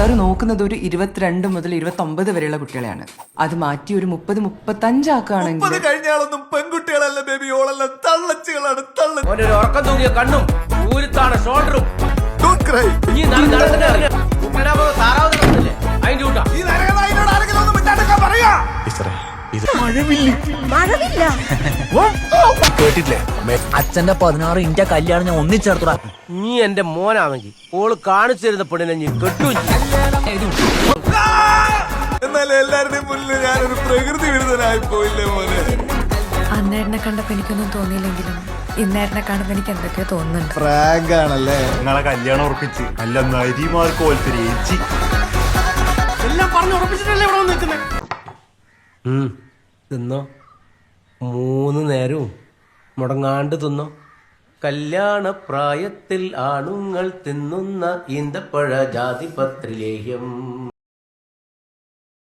Sir നോക്കുന്നത് ഒരു 22 മുതൽ 29 വരെയുള്ള കുട്ടികളെയാണ്. അത് മാറ്റി ഒരു 30-35 ആക്കുകയാണെങ്കിൽ കഴിഞ്ഞാലൊന്നും പെൺകുട്ടികളല്ല ബേബി, ഓളല്ല തള്ളച്ചുകളാണ്. ഉറക്കം തൂങ്ങിയ കണ്ണും ഊരുത്താണ് ഷോൾഡറും കേട്ടില്ലേ? അച്ഛന്റെ 16 ഇന്റെ കല്യാണം ഞാൻ ഒന്നിച്ചേർത്തുടാ. നീ എന്റെ മോനാണെങ്കിൽ ഓള് കാണിച്ചു തരുന്ന പെണ്ണിനെ നീ കെട്ടു. എന്നാലും എല്ലാവരുടെയും മുന്നിൽ ഞാനൊരു പ്രകൃതി വിരുദ്ധനായി പോയില്ലേ മോനെ. അന്നേരനെ കണ്ടപ്പോ എനിക്കൊന്നും തോന്നിയില്ലെങ്കിലും ഇന്നേരനെ കാണുമ്പോ എനിക്ക് എന്തൊക്കെയോ തോന്നുന്നുണ്ട്. ഫ്രാങ്ക് ആണല്ലേ? നിങ്ങളെ കല്യാണം ഉറപ്പിച്ച് അല്ല നരിമാർക്ക് പോലത്തെ ഏച്ചി എല്ലാം പറഞ്ഞു ഉറപ്പിച്ചിട്ടല്ലേ ഇവിടെ നിൽക്കുന്നത്. തിന്നോ, 3 നേരവും മുടങ്ങാണ്ട് തിന്നോ. കല്യാണപ്രായത്തിൽ ആണുങ്ങൾ തിന്നുന്ന ഈന്തപ്പഴ ജാതിപത്രിലേഹ്യം.